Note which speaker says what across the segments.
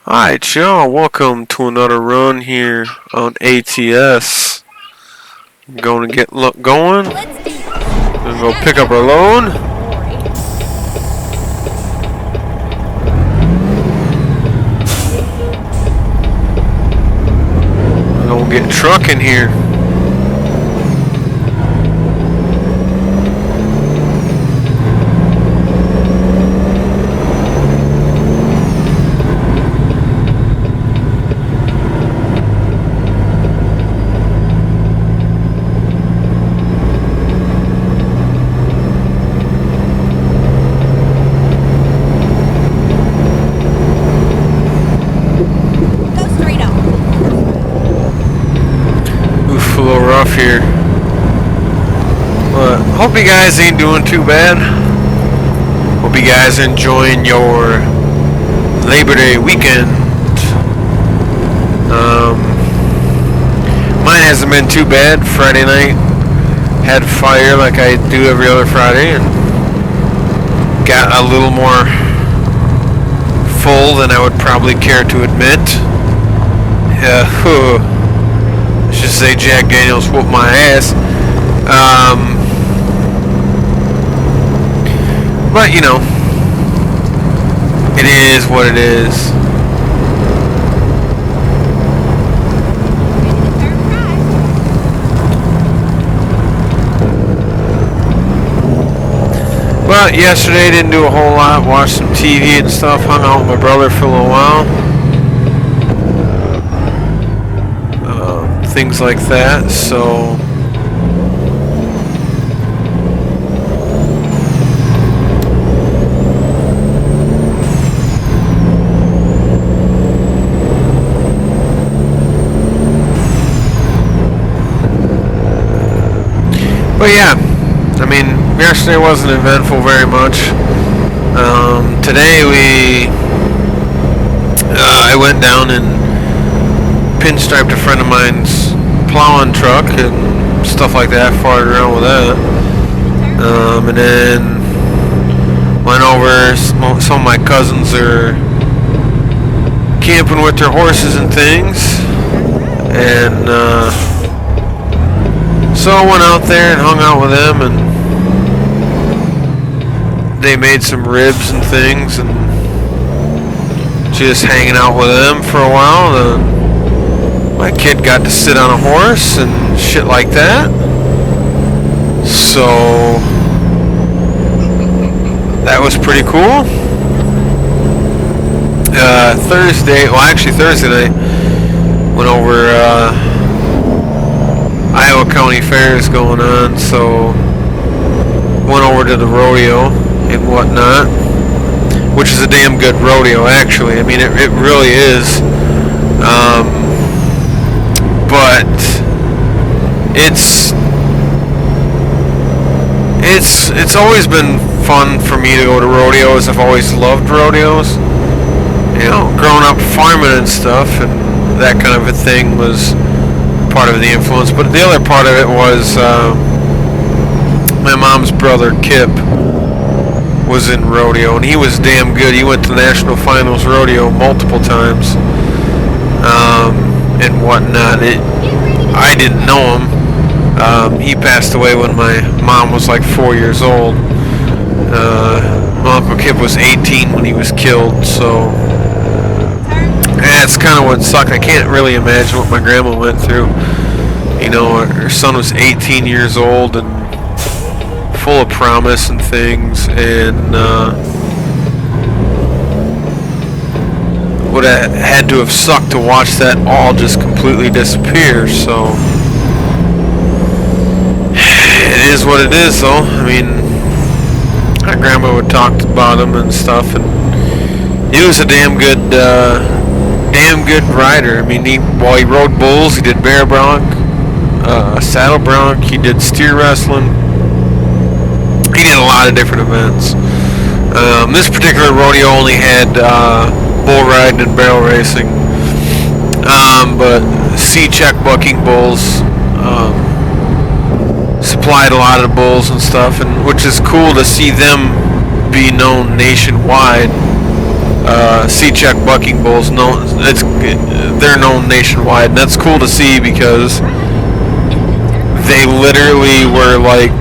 Speaker 1: Alright, y'all, welcome to another run here on ATS. I'm going to get going. Gonna go pick up our load. I'm gonna get trucking here. Here, but hope you guys ain't doing too bad. Hope you guys are enjoying your Labor Day weekend. Mine hasn't been too bad. Friday night had fire like I do every other Friday, and got a little more full than I would probably care to admit. Should say Jack Daniels whooped my ass. But you know, it is what it is. But yesterday didn't do a whole lot. Watched some TV and stuff. Hung out with my brother for a little while. Things like that, so but yeah, I mean, yesterday wasn't eventful very much. Today I went down and pinstriped a friend of mine's plowing truck and stuff like that, farted around with that. And then went over, some of my cousins are camping with their horses and things, and so I went out there and hung out with them, and they made some ribs and things, and just hanging out with them for a while. My kid got to sit on a horse and shit like that. So that was pretty cool. Thursday night, went over Iowa County Fair is going on, so went over to the rodeo and whatnot, which is a damn good rodeo actually. I mean, it really is. But it's always been fun for me to go to rodeos. I've always loved rodeos. You know, growing up farming and stuff, and that kind of a thing was part of the influence. But the other part of it was my mom's brother Kip was in rodeo, and he was damn good. He went to national finals rodeo multiple times. And whatnot. I didn't know him. He passed away when my mom was like 4 years old. My Uncle Kip was 18 when he was killed, so that's kind of what sucked. I can't really imagine what my grandma went through. You know, her son was 18 years old and full of promise and things, and would have had to have sucked to watch that all just completely disappear. So it is what it is, though. I mean, my grandma would talk about him and stuff, and he was a damn good rider. I mean, he rode bulls, he did bear bronc, saddle bronc, he did steer wrestling. He did a lot of different events. This particular rodeo only had bull riding and barrel racing, but C-check bucking bulls supplied a lot of the bulls and stuff, and which is cool to see them be known nationwide. C-check bucking bulls. They're known nationwide, and that's cool to see because they literally were like,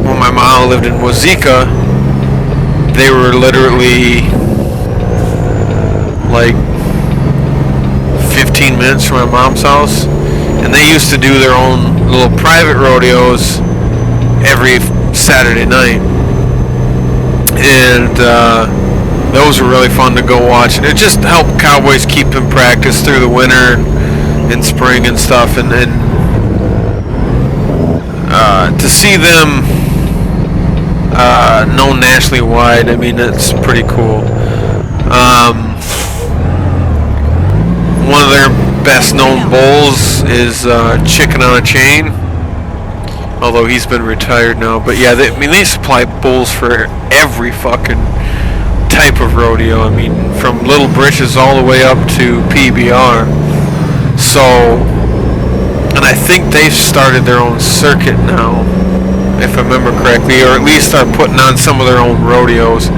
Speaker 1: when my mom lived in Wazeeka, they were literally like 15 minutes from my mom's house, and they used to do their own little private rodeos every Saturday night, and those were really fun to go watch, and it just helped cowboys keep in practice through the winter and spring and stuff, and to see them known nationally wide, I mean, it's pretty cool. One of their best known bulls is Chicken on a Chain, although he's been retired now. But yeah, they supply bulls for every fucking type of rodeo. I mean, from little britches all the way up to PBR. So, and I think they've started their own circuit now, if I remember correctly, or at least are putting on some of their own rodeos.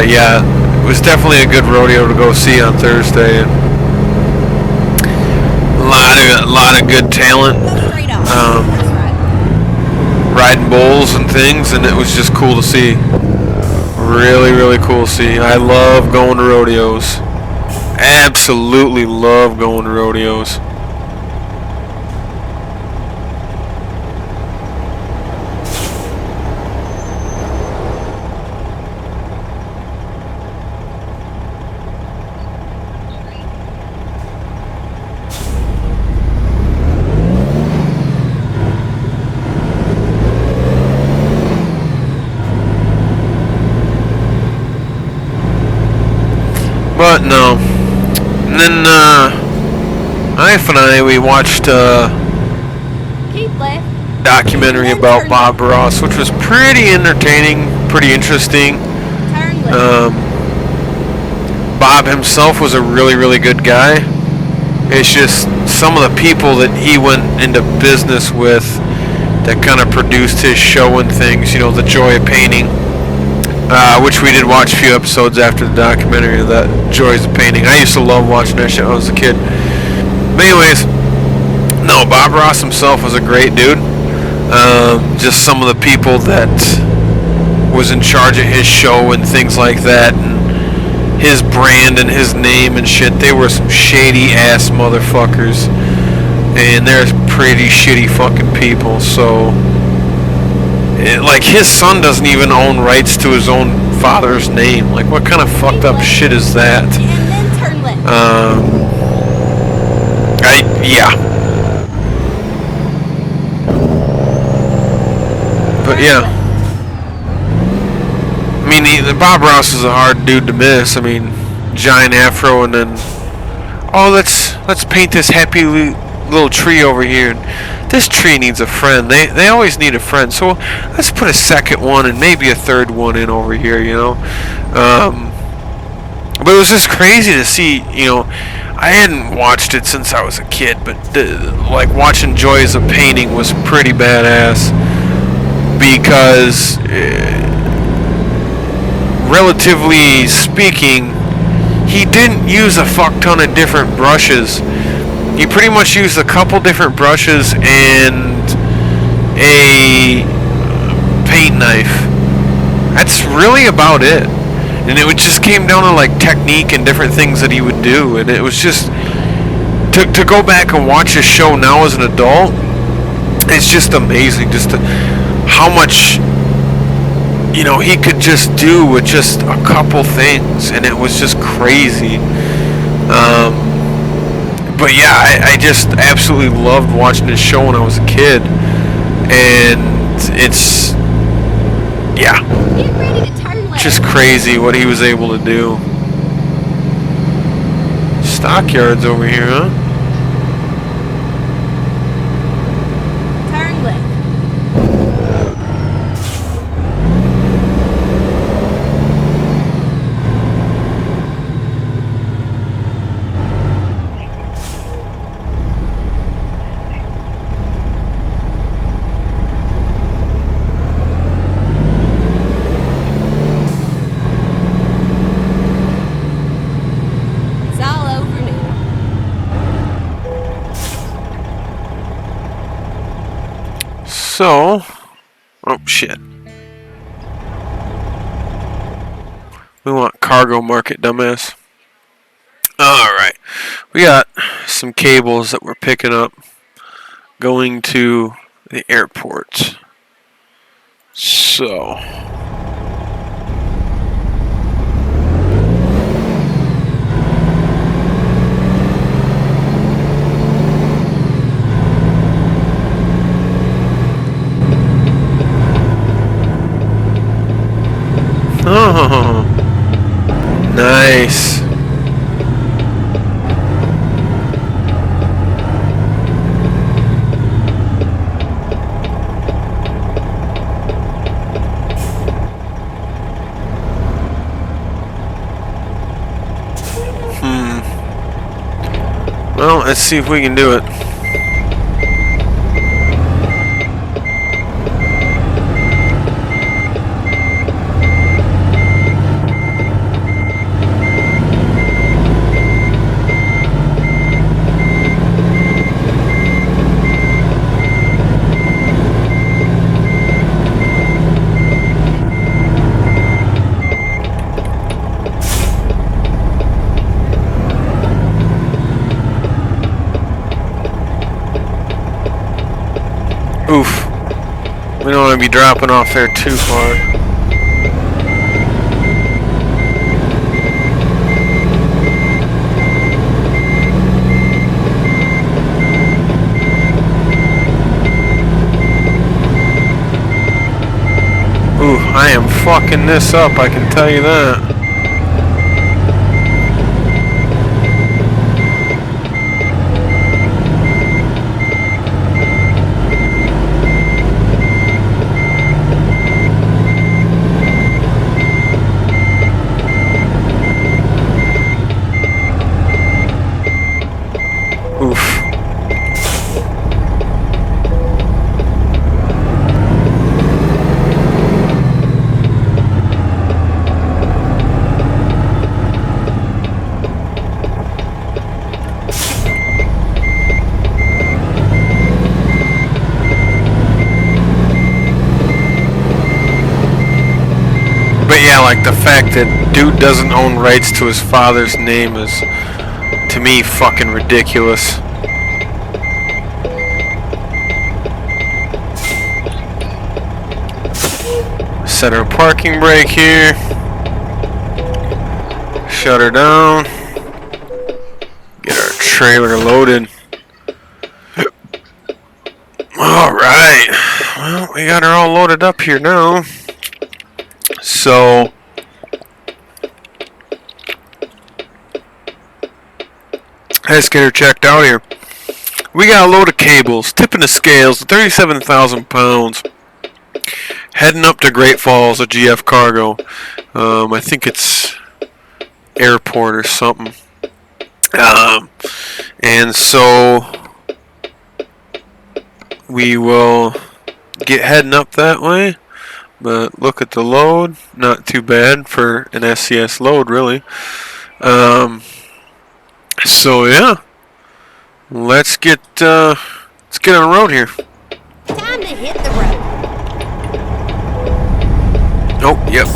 Speaker 1: Yeah, it was definitely a good rodeo to go see on Thursday. A lot of good talent, riding bulls and things, and it was just cool to see. Really, really cool to see. I love going to rodeos. Absolutely love going to rodeos. But no. And then my wife and I, we watched a documentary about Bob Ross, which was pretty entertaining, pretty interesting. Bob himself was a really, really good guy. It's just some of the people that he went into business with that kind of produced his show and things, you know, The Joy of Painting. Which we did watch a few episodes after the documentary of that Joys of Painting. I used to love watching that shit when I was a kid. But anyways, no, Bob Ross himself was a great dude. Just some of the people that was in charge of his show and things like that, and his brand and his name and shit, they were some shady ass motherfuckers. And they're pretty shitty fucking people, so... like, his son doesn't even own rights to his own father's name. Like, what kind of fucked up shit is that? Yeah. But yeah. I mean, Bob Ross is a hard dude to miss. I mean, giant afro, and then, oh, let's paint this happy little tree over here. This tree needs a friend. They always need a friend. So let's put a second one and maybe a third one in over here, you know. But it was just crazy to see, you know. I hadn't watched it since I was a kid, but like watching Joys of Painting was pretty badass because, relatively speaking, he didn't use a fuck ton of different brushes. He pretty much used a couple different brushes and a paint knife. That's really about it. And it just came down to like technique and different things that he would do. And it was just to go back and watch his show now as an adult. It's just amazing, just how much, you know, he could just do with just a couple things, and it was just crazy. But yeah, I just absolutely loved watching his show when I was a kid, and it's, yeah, just crazy what he was able to do. Stockyards over here, huh?
Speaker 2: Turn left.
Speaker 1: So, oh shit. We want cargo market, dumbass. Alright. We got some cables that we're picking up going to the airport. So. Oh. Nice. Well, let's see if we can do it. Oof. We don't want to be dropping off there too far. Ooh, I am fucking this up, I can tell you that. Oof. But yeah, like the fact that dude doesn't own rights to his father's name is, to me, fucking ridiculous. Set our parking brake here. Shut her down. Get our trailer loaded. Alright. Well, we got her all loaded up here now. So let's get her checked out here. We got a load of cables, tipping the scales, 37,000 pounds. Heading up to Great Falls, a GF Cargo. I think it's airport or something. And so we will get heading up that way. But look at the load, not too bad for an SCS load, really. So yeah, let's get on the road here.
Speaker 2: Time to hit the road.
Speaker 1: Oh, yep.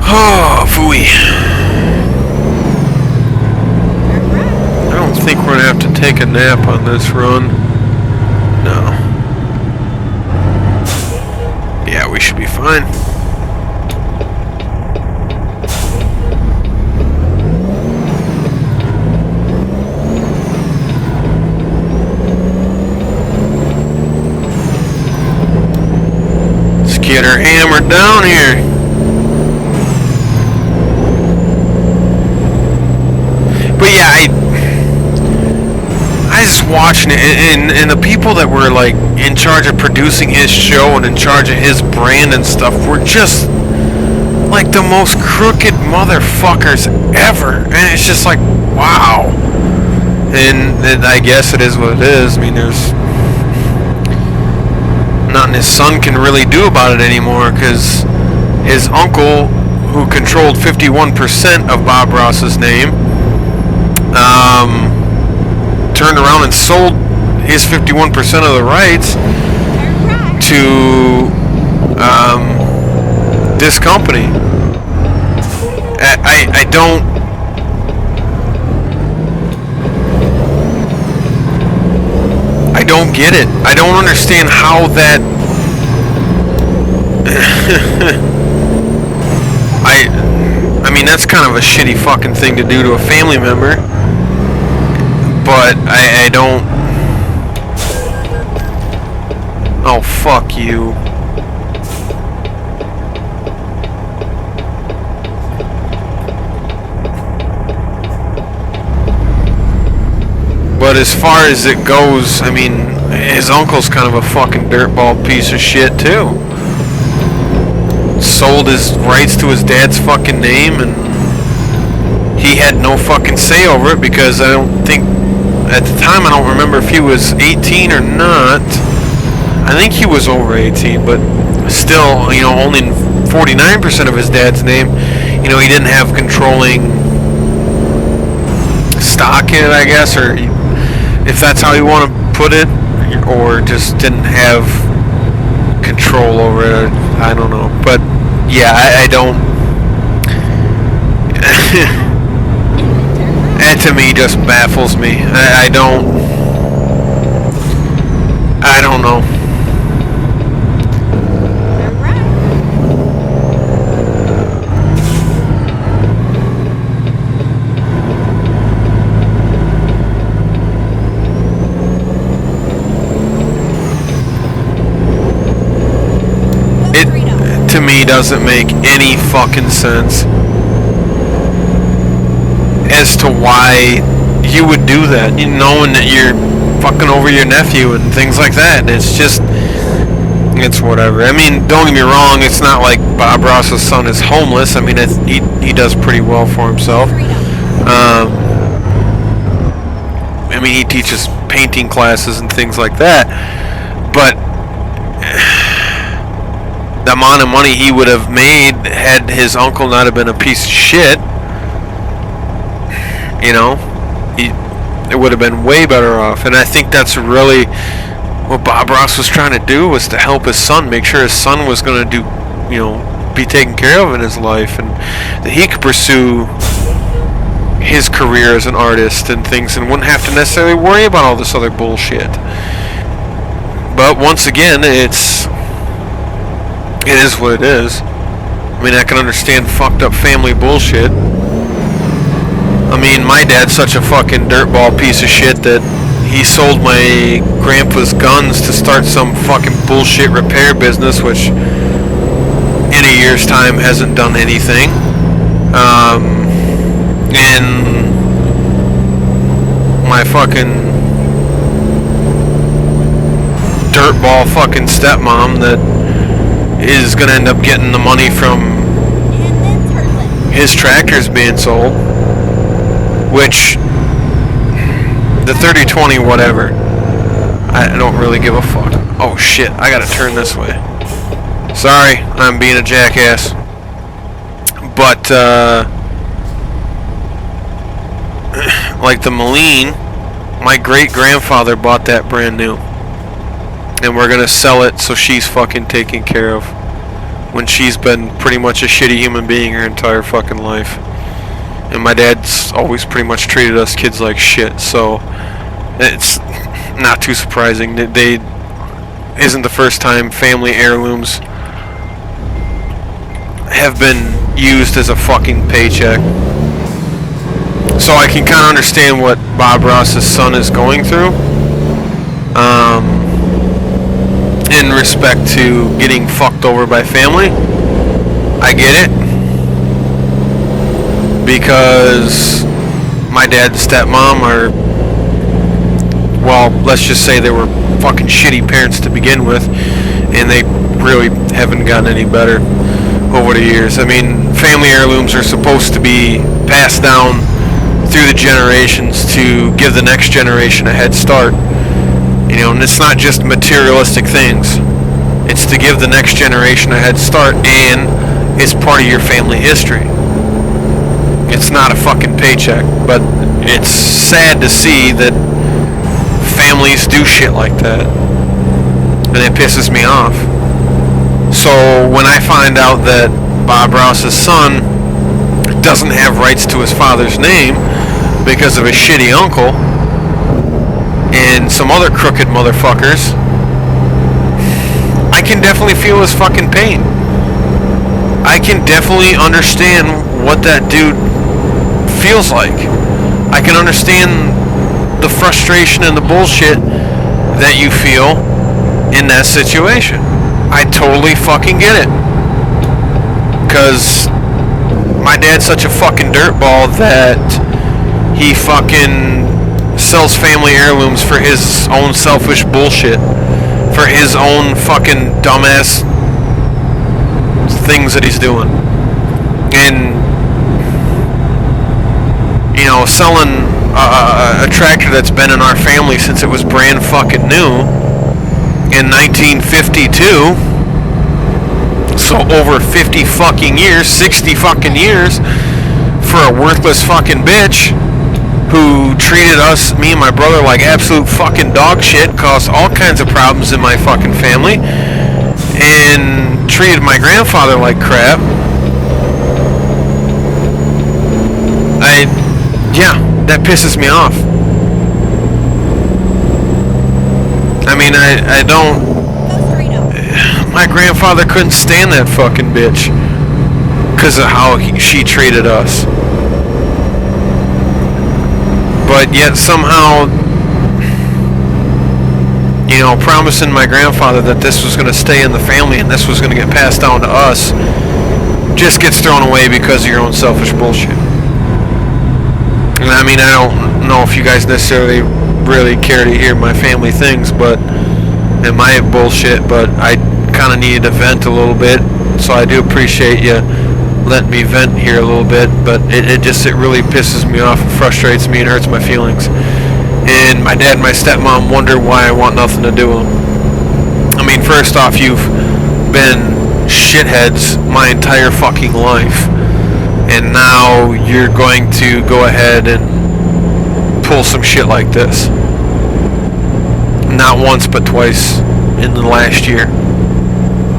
Speaker 1: Oh, phooey. I don't think we're gonna have to take a nap on this run. No. Yeah, we should be fine. Let's get her hammered down here. But yeah, I was just watching it, and the people that were like in charge of producing his show and in charge of his brand and stuff were just like the most crooked motherfuckers ever, and it's just like, wow. And I guess it is what it is. I mean, there's nothing his son can really do about it anymore, because his uncle, who controlled 51% of Bob Ross's name, turned around and sold his 51% of the rights to this company. I don't get it. I don't understand how that I mean, that's kind of a shitty fucking thing to do to a family member, but I don't. Oh, fuck you. But as far as it goes, I mean, his uncle's kind of a fucking dirtball piece of shit too. Sold his rights to his dad's fucking name, and he had no fucking say over it, because I don't think, at the time, I don't remember if he was 18 or not. I think he was over 18, but still, you know, only 49% of his dad's name. You know, he didn't have controlling stock in it, I guess, or if that's how you want to put it, or just didn't have control over it. I don't know, but yeah, I don't. That to me just baffles me. I don't know. To me, doesn't make any fucking sense as to why you would do that, you knowing that you're fucking over your nephew and things like that. It's just, it's whatever. I mean, don't get me wrong, it's not like Bob Ross's son is homeless. I mean, he does pretty well for himself. I mean, he teaches painting classes and things like that, but the amount of money he would have made had his uncle not have been a piece of shit, you know, it would have been way better off. And I think that's really what Bob Ross was trying to do, was to help his son, make sure his son was going to do, you know, be taken care of in his life, and that he could pursue his career as an artist and things, and wouldn't have to necessarily worry about all this other bullshit. But once again, it is what it is. I mean, I can understand fucked up family bullshit. I mean, my dad's such a fucking dirtball piece of shit that he sold my grandpa's guns to start some fucking bullshit repair business, which in a year's time hasn't done anything. And my fucking dirtball fucking stepmom that is gonna end up getting the money from his tractors being sold, which the 30-20 whatever, I don't really give a fuck. Oh shit, I gotta turn this way. Sorry, I'm being a jackass. But like the Moline, my great grandfather bought that brand new. And we're gonna sell it so she's fucking taken care of, when she's been pretty much a shitty human being her entire fucking life. And my dad's always pretty much treated us kids like shit, so it's not too surprising that they isn't the first time family heirlooms have been used as a fucking paycheck. So I can kind of understand what Bob Ross's son is going through. In respect to getting fucked over by family, I get it, because my dad and stepmom are, well, let's just say they were fucking shitty parents to begin with, and they really haven't gotten any better over the years. I mean, family heirlooms are supposed to be passed down through the generations to give the next generation a head start. You know, and it's not just materialistic things. It's to give the next generation a head start, and it's part of your family history. It's not a fucking paycheck, but it's sad to see that families do shit like that, and it pisses me off. So when I find out that Bob Ross's son doesn't have rights to his father's name because of a shitty uncle and some other crooked motherfuckers, I can definitely feel his fucking pain. I can definitely understand what that dude feels like. I can understand the frustration and the bullshit that you feel in that situation. I totally fucking get it. Cause my dad's such a fucking dirtball that he fucking sells family heirlooms for his own selfish bullshit. For his own fucking dumbass things that he's doing. And, you know, selling a tractor that's been in our family since it was brand fucking new in 1952. So over 50 fucking years, 60 fucking years for a worthless fucking bitch who treated us, me and my brother, like absolute fucking dog shit, caused all kinds of problems in my fucking family, and treated my grandfather like crap. Yeah, that pisses me off. I mean, I don't... My grandfather couldn't stand that fucking bitch because of how she treated us. But yet somehow, you know, promising my grandfather that this was going to stay in the family and this was going to get passed down to us just gets thrown away because of your own selfish bullshit. And I mean, I don't know if you guys necessarily really care to hear my family things, but and my bullshit, but I kind of needed to vent a little bit, so I do appreciate you letting me vent here a little bit, but it really pisses me off and frustrates me and hurts my feelings. And my dad and my stepmom wonder why I want nothing to do with them. I mean, first off, you've been shitheads my entire fucking life, and now you're going to go ahead and pull some shit like this. Not once, but twice in the last year.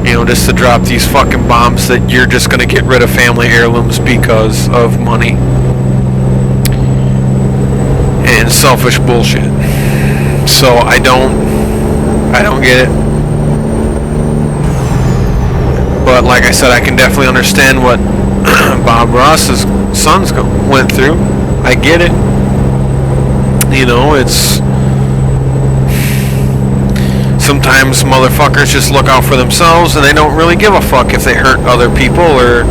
Speaker 1: You know, just to drop these fucking bombs that you're just going to get rid of family heirlooms because of money and selfish bullshit. So I don't get it. But like I said, I can definitely understand what Bob Ross's sons went through. I get it. You know, it's... Sometimes motherfuckers just look out for themselves and they don't really give a fuck if they hurt other people or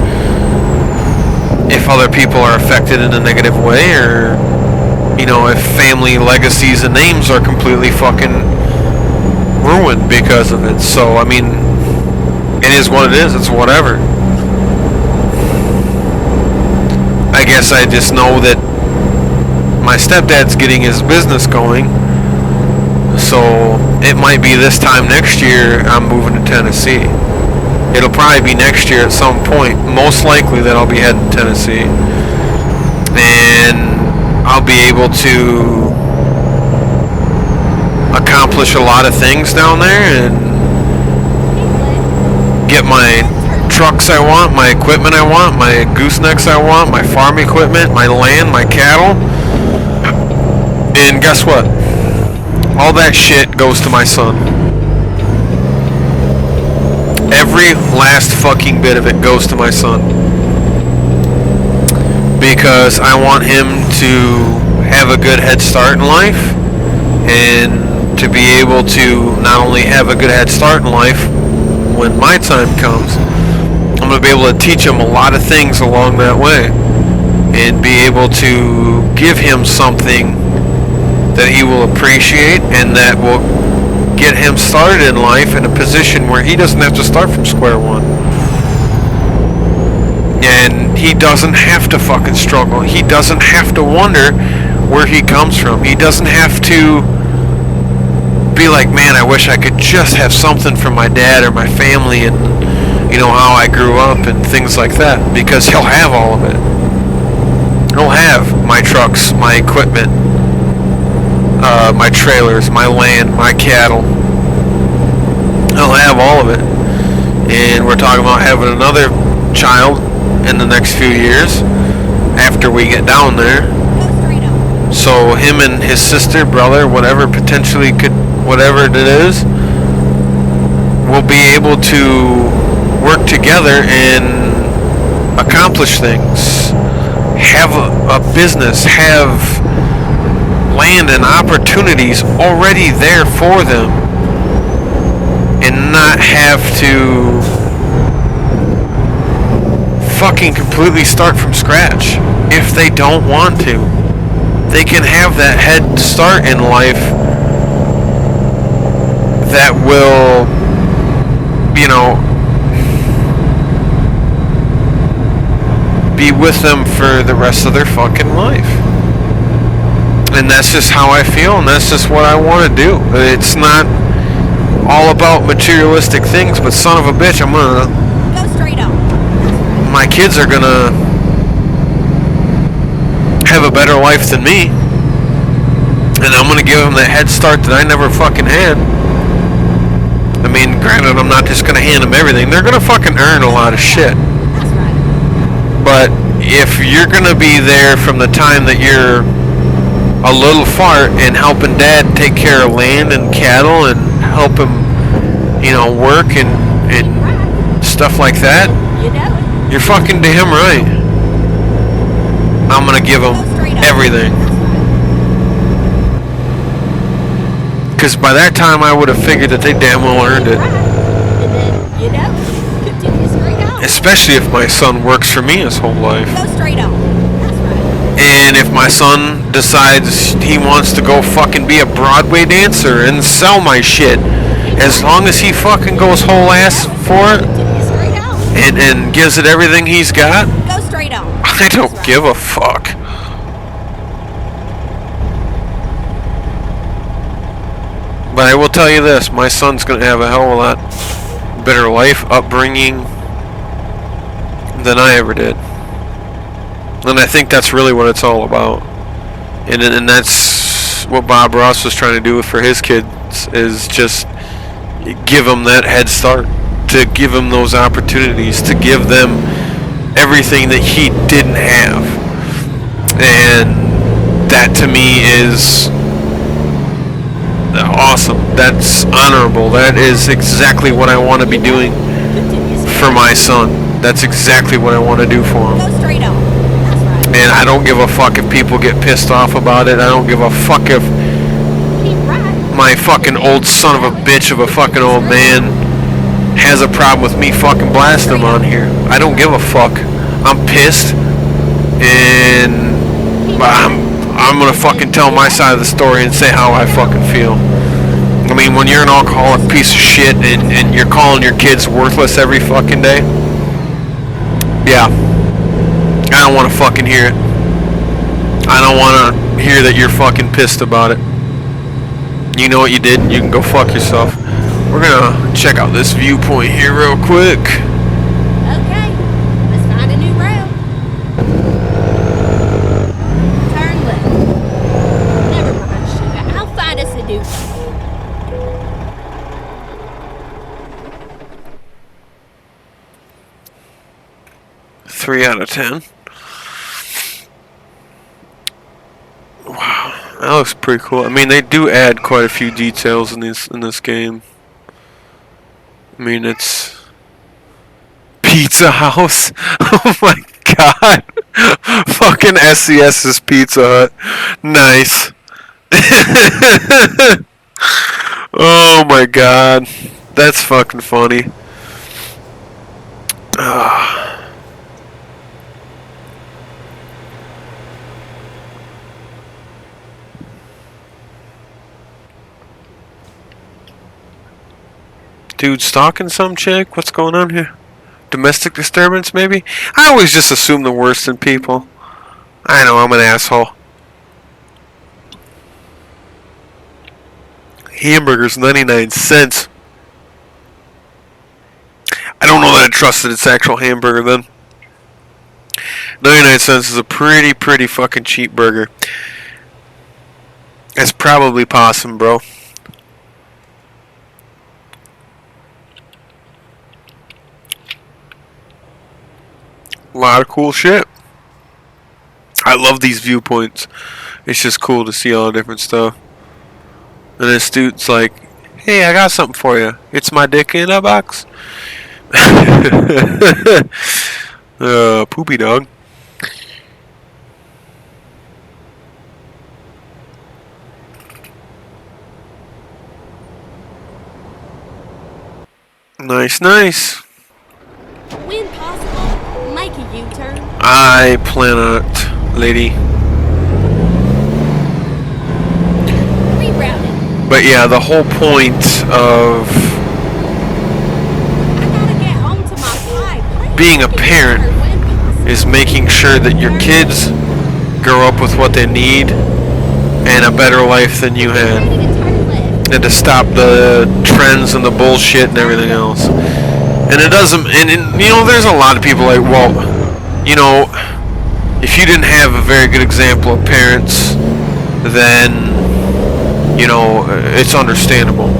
Speaker 1: if other people are affected in a negative way, or, you know, if family legacies and names are completely fucking ruined because of it. So, I mean, it is what it is. It's whatever. I guess I just know that my stepdad's getting his business going. So it might be this time next year I'm moving to Tennessee. It'll probably be next year at some point. Most likely that I'll be heading to Tennessee. And I'll be able to accomplish a lot of things down there and get my trucks I want, my equipment I want, my goosenecks I want, my farm equipment, my land, my cattle. And guess what? All that shit goes to my son. Every last fucking bit of it goes to my son. Because I want him to have a good head start in life, and to be able to not only have a good head start in life when my time comes, I'm going to be able to teach him a lot of things along that way and be able to give him something that he will appreciate and that will get him started in life in a position where he doesn't have to start from square one. And he doesn't have to fucking struggle. He doesn't have to wonder where he comes from. He doesn't have to be like, man, I wish I could just have something from my dad or my family and, you know, how I grew up and things like that. Because he'll have all of it. He'll have my trucks, my equipment, my trailers, my land, my cattle. He'll have all of it. And we're talking about having another child in the next few years after we get down there. So him and his sister, brother, whatever potentially could, whatever it is, will be able to work together and accomplish things. Have a business, have land and opportunities already there for them, and not have to fucking completely start from scratch if they don't want to. They can have that head start in life that will, you know, be with them for the rest of their fucking life. And that's just how I feel, and that's just what I want to do. It's not all about materialistic things, but son of a bitch, I'm gonna
Speaker 2: Go straight up.
Speaker 1: my kids are gonna have a better life than me, and I'm gonna give them that head start that I never fucking had. I mean, granted, I'm not just gonna hand them everything. They're gonna fucking earn a lot of shit.
Speaker 2: That's right.
Speaker 1: But if you're gonna be there from the time that you're a little fart and helping dad take care of land and cattle and help him, you know, work and stuff like that,
Speaker 2: You know it.
Speaker 1: you're fucking damn right. I'm gonna give them everything. Because by that time I would have figured that they damn well earned it.
Speaker 2: And then, you know, continue straight out.
Speaker 1: Especially if my son works for me his whole life.
Speaker 2: Go straight out. That's right.
Speaker 1: And if my son decides he wants to go fucking be a Broadway dancer and sell my shit, as long as he fucking goes whole ass for it
Speaker 2: Continue straight out.
Speaker 1: and gives it everything he's got,
Speaker 2: Go straight out.
Speaker 1: I don't give a fuck. But I will tell you this, my son's going to have a hell of a lot better life, upbringing than I ever did. And I think that's really what it's all about. And that's what Bob Ross was trying to do for his kids, is just give them that head start, to give them those opportunities, to give them everything that he didn't have. And that to me is awesome. That's honorable. That is exactly what I want to be doing for my son. That's exactly what I want to do for him.
Speaker 2: Go straight out. That's right.
Speaker 1: And I don't give a fuck if people get pissed off about it. I don't give a fuck if
Speaker 2: Keep right.
Speaker 1: my fucking old son of a bitch of a fucking old man has a problem with me fucking blasting him on here. I don't give a fuck. I'm pissed, and I'm gonna fucking tell my side of the story and say how I fucking feel. I mean, when you're an alcoholic piece of shit and you're calling your kids worthless every fucking day, yeah, I don't want to fucking hear it. I don't want to hear that you're fucking pissed about it. You know what you did, you can go fuck yourself. We're gonna check out this viewpoint here real quick.
Speaker 2: Okay. Let's find a new road. Turn left. Never mind, sugar. I'll find us a new one.
Speaker 1: 3 out of 10. Wow, that looks pretty cool. I mean, they do add quite a few details in this game. I mean, it's Pizza House. Oh my god. Fucking SCS's Pizza Hut. Nice. Oh my god. That's fucking funny. Dude stalking some chick? What's going on here? Domestic disturbance, maybe? I always just assume the worst in people. I know, I'm an asshole. Hamburgers, 99 cents. I don't know that I trusted its actual hamburger then. 99 cents is a pretty fucking cheap burger. It's probably possum, bro. A lot of cool shit. I love these viewpoints. It's just cool to see all the different stuff. And this dude's like, hey, I got something for you. It's my dick in a box. Poopy dog. Nice, nice.
Speaker 2: When possible, make a U-turn.
Speaker 1: I plan on it, lady.
Speaker 2: Rerouting.
Speaker 1: But yeah, the whole point of
Speaker 2: I gotta get home to my pie.
Speaker 1: being a parent is making sure that your kids grow up with what they need and a better life than you had.
Speaker 2: Ready to turn left.
Speaker 1: And to stop the trends and the bullshit and everything else. And it doesn't, and you know, there's a lot of people like, well, you know, if you didn't have a very good example of parents, then, you know, it's understandable.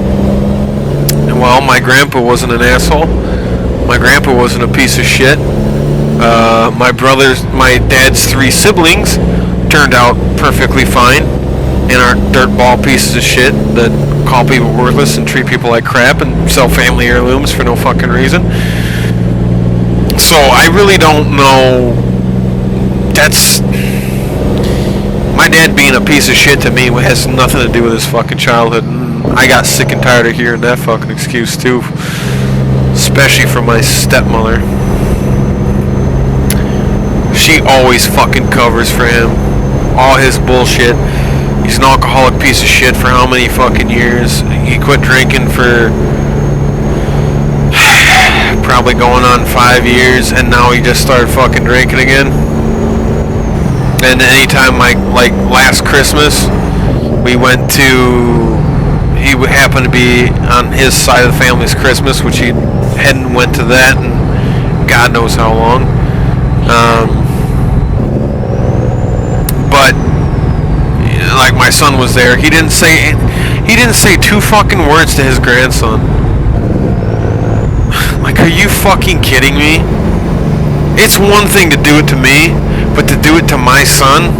Speaker 1: And well, my grandpa wasn't an asshole. My grandpa wasn't a piece of shit. My dad's 3 siblings turned out perfectly fine and aren't dirtball pieces of shit that call people worthless and treat people like crap and sell family heirlooms for no fucking reason. So I really don't know. That's my dad being a piece of shit to me has nothing to do with his fucking childhood. And I got sick and tired of hearing that fucking excuse too, especially from my stepmother. She always fucking covers for him all his bullshit. He's an alcoholic piece of shit for how many fucking years? He quit drinking for probably going on 5 years, and now he just started fucking drinking again. And anytime, like last Christmas, we went to, he happened to be on his side of the family's Christmas, which he hadn't went to that in God knows how long. But like my son was there, he didn't say 2 fucking words to his grandson. Like, are you fucking kidding me? It's one thing to do it to me, but to do it to my son,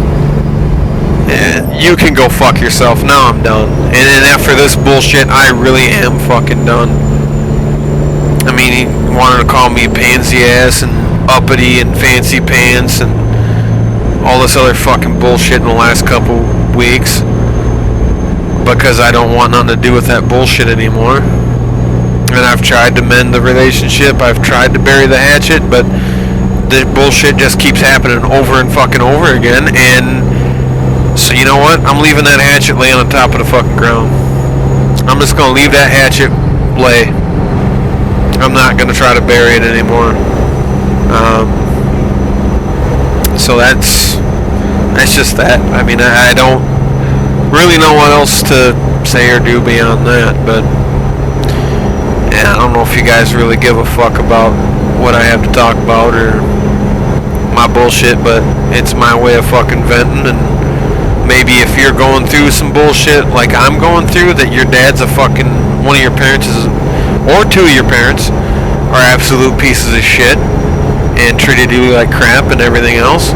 Speaker 1: you can go fuck yourself. Now I'm done. And then after this bullshit, I really am fucking done. I mean, he wanted to call me pansy ass and uppity and fancy pants and all this other fucking bullshit in the last couple weeks because I don't want nothing to do with that bullshit anymore. And I've tried to mend the relationship. I've tried to bury the hatchet, but the bullshit just keeps happening over and fucking over again. And so you know what? I'm leaving that hatchet lay on the top of the fucking ground. I'm just gonna leave that hatchet lay. I'm not gonna try to bury it anymore. So that's just that. I mean, I don't really know what else to say or do beyond that, but yeah, I don't know if you guys really give a fuck about what I have to talk about or my bullshit, but it's my way of fucking venting. And maybe if you're going through some bullshit like I'm going through, that your dad's a fucking, one of your parents is, or 2 of your parents are absolute pieces of shit and treated you like crap and everything else,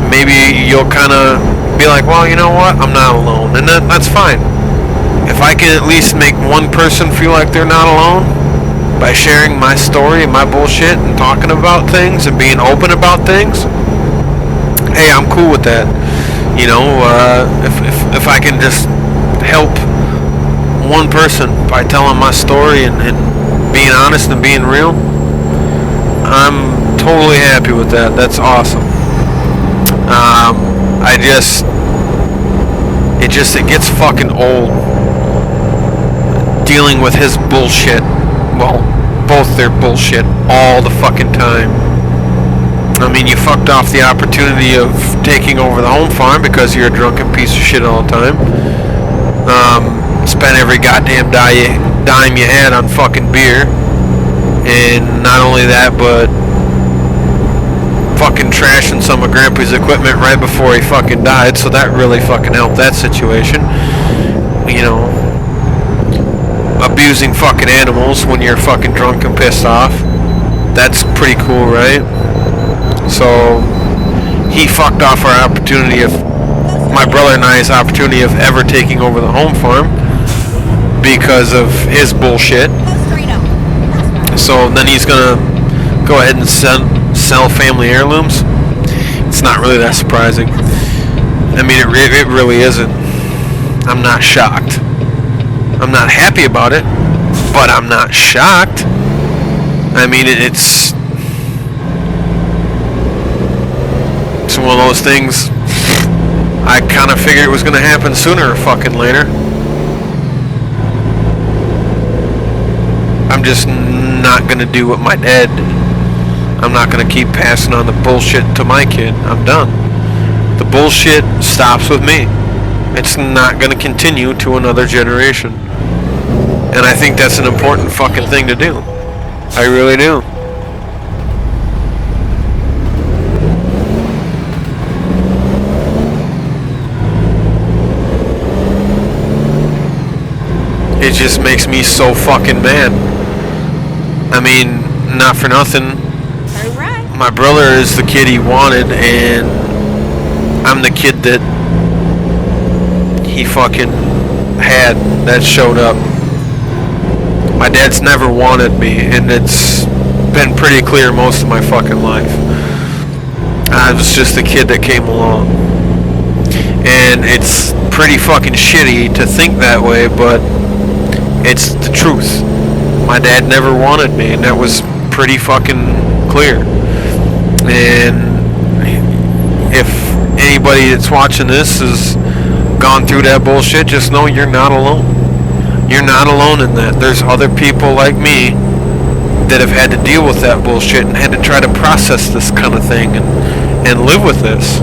Speaker 1: maybe you'll kind of be like, well, you know what, I'm not alone. And that's fine. If I can at least make one person feel like they're not alone by sharing my story and my bullshit and talking about things and being open about things, hey, I'm cool with that. You know, if I can just help one person by telling my story and being honest and being real, I'm totally happy with that. That's awesome. It gets fucking old dealing with his bullshit. Well, both their bullshit all the fucking time. I mean, you fucked off the opportunity of taking over the home farm because you're a drunken piece of shit all the time. Spent every goddamn dime you had on fucking beer. And not only that, but fucking trashing some of Grandpa's equipment right before he fucking died, so that really fucking helped that situation. You know, abusing fucking animals when you're fucking drunk and pissed off. That's pretty cool, right? So he fucked off our opportunity of, my brother and I's opportunity of ever taking over the home farm because of his bullshit. So then he's gonna go ahead and sell family heirlooms. It's not really that surprising. I mean, it really isn't. I'm not shocked. I'm not happy about it, but I'm not shocked. I mean, it's one of those things. I kind of figured it was going to happen sooner or fucking later. I'm just not going to do what my dad did. I'm not going to keep passing on the bullshit to my kid. I'm done. The bullshit stops with me. It's not going to continue to another generation. And I think that's an important fucking thing to do. I really do. It just makes me so fucking mad. I mean, not for nothing. My brother is the kid he wanted, and I'm the kid that he fucking had that showed up. My dad's never wanted me, and it's been pretty clear most of my fucking life. I was just the kid that came along. And it's pretty fucking shitty to think that way, but it's the truth. My dad never wanted me, and that was pretty fucking clear. And if anybody that's watching this has gone through that bullshit, just know you're not alone. You're not alone in that. There's other people like me that have had to deal with that bullshit and had to try to process this kind of thing and live with this.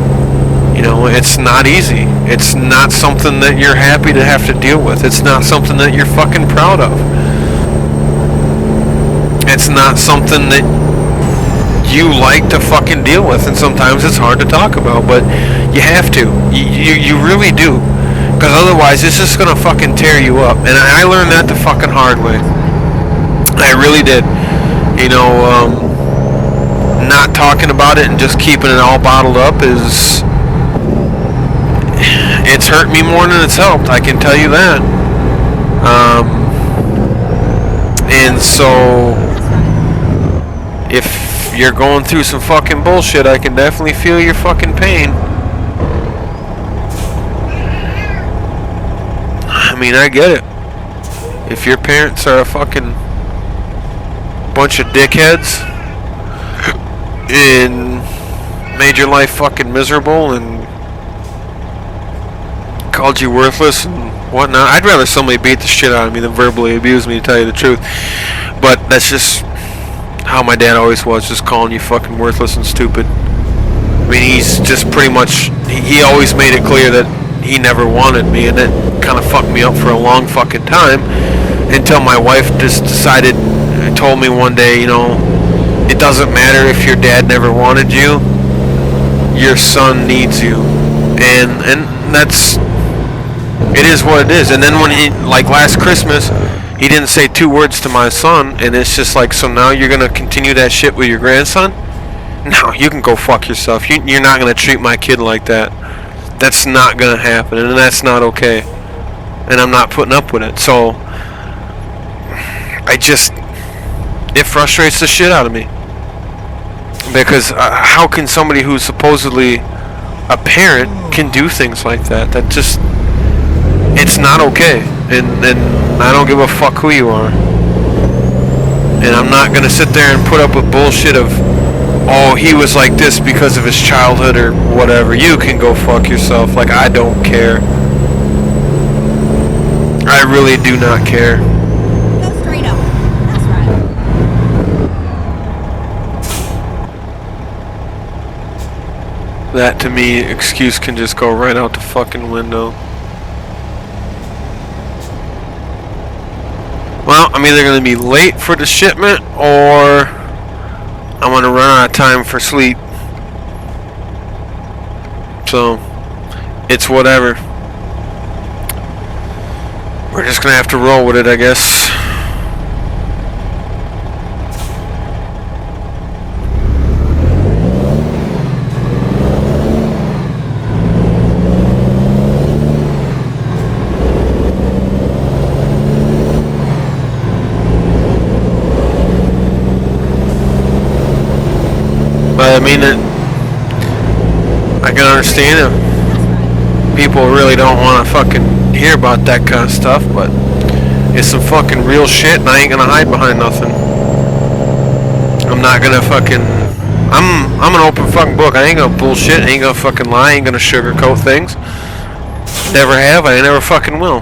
Speaker 1: You know, it's not easy. It's not something that you're happy to have to deal with. It's not something that you're fucking proud of. It's not something that you like to fucking deal with, and sometimes it's hard to talk about, but you have to. You really do. Because otherwise it's just gonna fucking tear you up. And I learned that the fucking hard way. I really did. You know, not talking about it and just keeping it all bottled up is... it's hurt me more than it's helped, I can tell you that. And so... if you're going through some fucking bullshit, I can definitely feel your fucking pain. I mean, I get it. If your parents are a fucking bunch of dickheads and made your life fucking miserable and called you worthless and whatnot, I'd rather somebody beat the shit out of me than verbally abuse me, to tell you the truth. But that's just how my dad always was, just calling you fucking worthless and stupid. I mean, he's just pretty much, he always made it clear that he never wanted me, and it kind of fucked me up for a long fucking time until my wife just decided, told me one day, you know, it doesn't matter if your dad never wanted you, your son needs you. And that's, it is what it is. And then when he, like last Christmas, he didn't say 2 words to my son, and it's just like, so now you're gonna continue that shit with your grandson? No, you can go fuck yourself. You're not gonna treat my kid like that. That's not gonna happen, and that's not okay. And I'm not putting up with it. So it frustrates the shit out of me. Because how can somebody who's supposedly a parent can do things like that? That just, it's not okay. And I don't give a fuck who you are. And I'm not gonna sit there and put up with bullshit of, oh, he was like this because of his childhood or whatever. You can go fuck yourself. Like, I don't care. I really do not care.
Speaker 2: Go straight up. That's right.
Speaker 1: that to me, excuse can just go right out the fucking window. Well, I'm either going to be late for the shipment or I'm going to run out of time for sleep. So, it's whatever. We're just going to have to roll with it, I guess. But I mean, I can understand it. People really don't want to fucking hear about that kind of stuff, but it's some fucking real shit, and I ain't gonna hide behind nothing. I'm not gonna fucking. I'm an open fucking book. I ain't gonna bullshit. I ain't gonna fucking lie. I ain't gonna sugarcoat things. Never have. I never fucking will.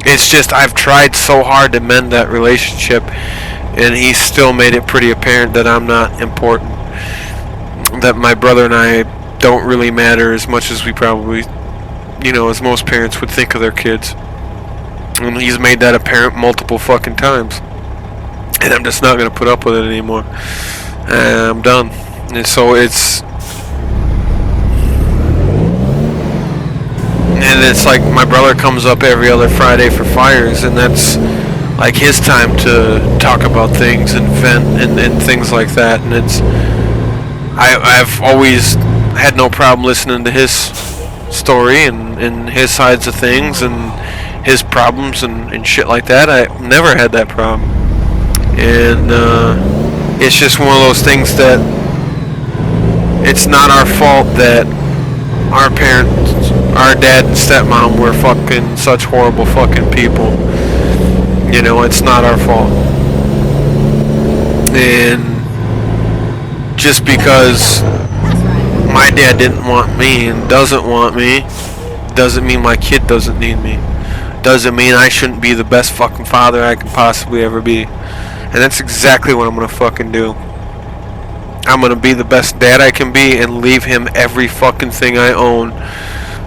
Speaker 1: It's just I've tried so hard to mend that relationship, and he's still made it pretty apparent that I'm not important. That my brother and I don't really matter as much as we probably, as most parents would think of their kids. And he's made that apparent multiple fucking times. And I'm just not going to put up with it anymore. I'm done. And so it's like my brother comes up every other Friday for fires, and that's like his time to talk about things and vent and things like that. And I've always had no problem listening to his story and his sides of things and his problems and shit like that. I never had that problem. And it's just one of those things that it's not our fault that our parents, our dad and stepmom were fucking such horrible fucking people. It's not our fault. And just because my dad didn't want me and doesn't want me doesn't mean my kid doesn't need me. Doesn't mean I shouldn't be the best fucking father I can possibly ever be. And that's exactly what I'm gonna fucking do. I'm gonna be the best dad I can be and leave him every fucking thing I own,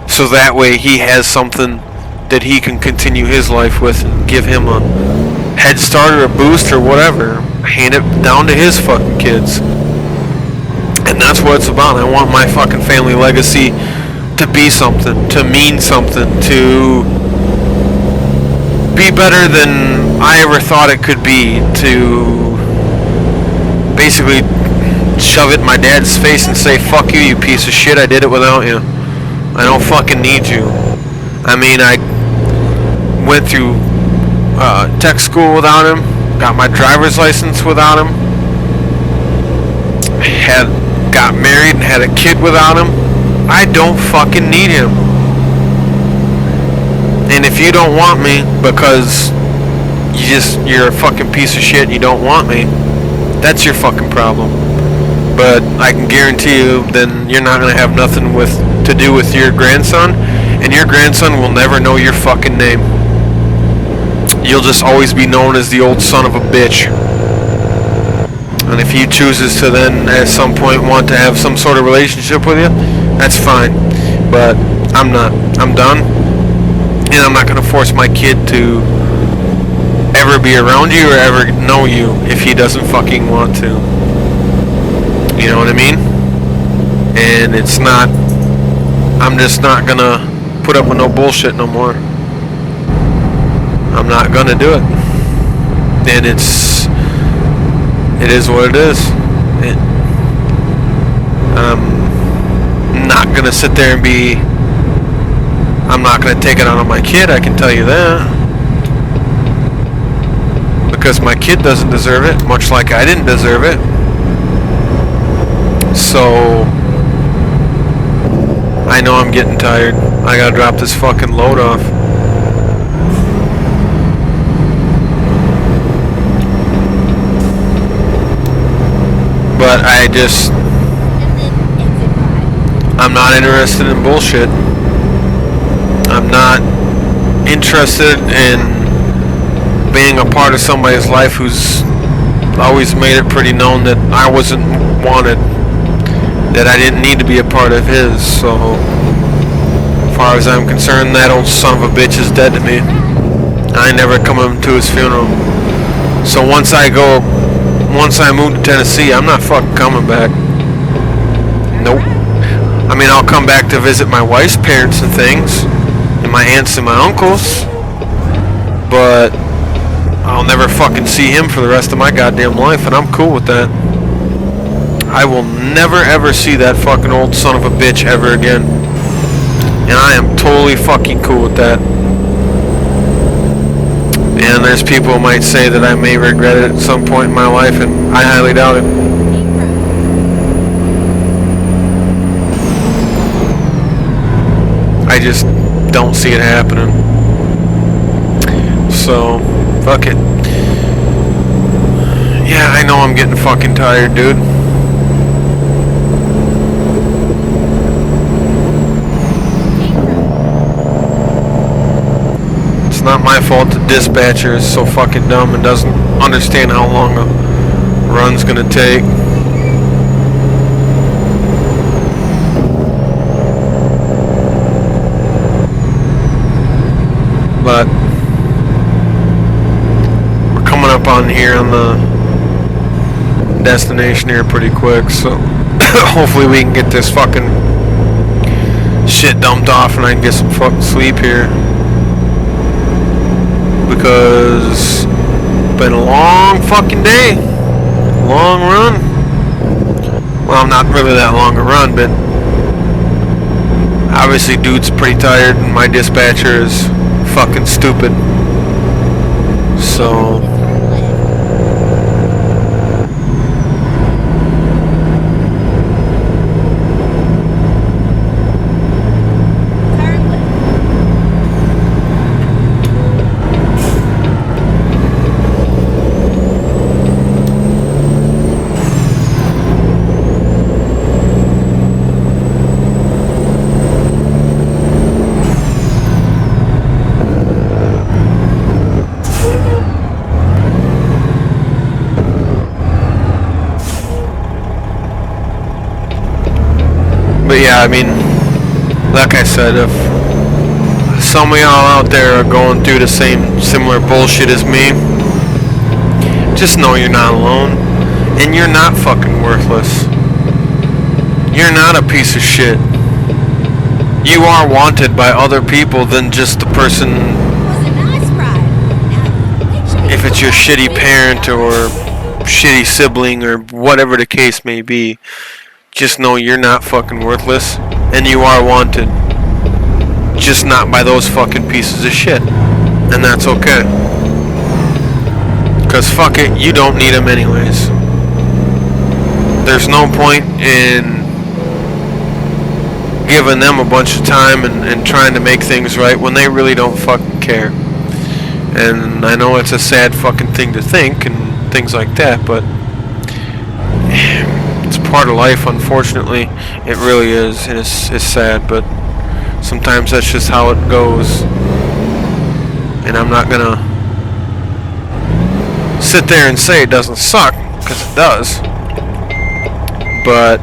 Speaker 1: so that way he has something that he can continue his life with and give him a head start or a boost or whatever. Hand it down to his fucking kids. And that's what it's about. I want my fucking family legacy to be something, to mean something, to be better than I ever thought it could be, to basically shove it in my dad's face and say, fuck you, you piece of shit, I did it without you. I don't fucking need you. I mean, I went through tech school without him, got my driver's license without him, got married and had a kid without him. I don't fucking need him. And if you don't want me because you're a fucking piece of shit and you don't want me, that's your fucking problem. But I can guarantee you then you're not going to have nothing to do with your grandson, and your grandson will never know your fucking name. You'll just always be known as the old son of a bitch. And if he chooses to then at some point want to have some sort of relationship with you, that's fine. But I'm not. I'm done. And I'm not going to force my kid to ever be around you or ever know you if he doesn't fucking want to. You know what I mean? And it's not, I'm just not going to put up with no bullshit no more. I'm not going to do it. And it is what it is. I'm not going to sit there and I'm not going to take it out on my kid, I can tell you that. Because my kid doesn't deserve it, much like I didn't deserve it. So, I know I'm getting tired. I gotta drop this fucking load off. But I'm not interested in bullshit. I'm not interested in being a part of somebody's life who's always made it pretty known that I wasn't wanted, that I didn't need to be a part of his. So, as far as I'm concerned, that old son of a bitch is dead to me. I ain't never coming to his funeral. So once I move to Tennessee, I'm not fucking coming back. Nope. I mean, I'll come back to visit my wife's parents and things, and my aunts and my uncles, but I'll never fucking see him for the rest of my goddamn life, and I'm cool with that. I will never ever see that fucking old son of a bitch ever again, and I am totally fucking cool with that. And there's people who might say that I may regret it at some point in my life, and I highly doubt it. I just don't see it happening. So, fuck it. Yeah, I know I'm getting fucking tired, dude. It's not my fault the dispatcher is so fucking dumb and doesn't understand how long a run's gonna take. But we're coming up on here on the destination here pretty quick, so hopefully we can get this fucking shit dumped off and I can get some fucking sleep here, because it's been a long fucking day, long run. Well, not really that long a run, but obviously dude's pretty tired and my dispatcher is fucking stupid. So yeah, I mean, like I said, if some of y'all out there are going through the similar bullshit as me, just know you're not alone, and you're not fucking worthless. You're not a piece of shit. You are wanted by other people than just the person. If it's your shitty parent or shitty sibling or whatever the case may be, just know you're not fucking worthless, and you are wanted. Just not by those fucking pieces of shit. And that's okay. Because fuck it, you don't need them anyways. There's no point in giving them a bunch of time and trying to make things right when they really don't fucking care. And I know it's a sad fucking thing to think and things like that, but it's part of life, unfortunately. It really is, and it's sad, but sometimes that's just how it goes. And I'm not gonna sit there and say it doesn't suck, because it does. But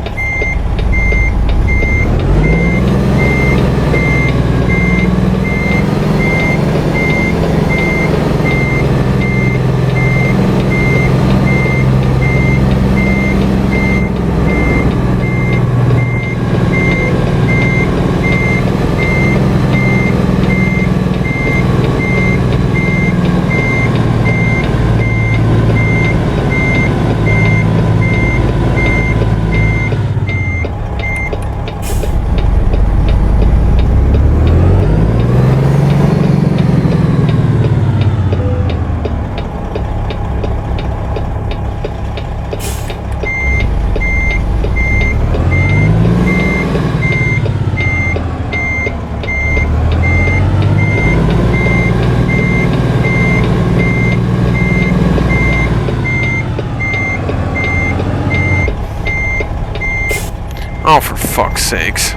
Speaker 1: oh, for fuck's sakes.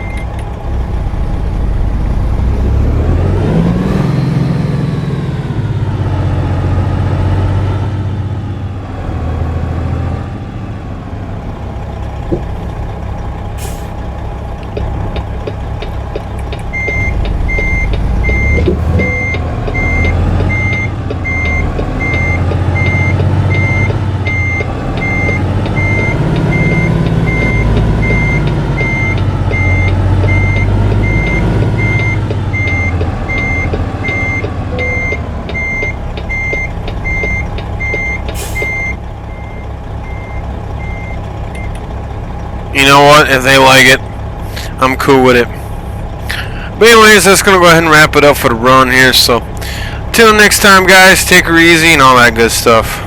Speaker 1: know what? If they like it, I'm cool with it. But anyways, that's gonna go ahead and wrap it up for the run here. So, till next time, guys, take her easy and all that good stuff.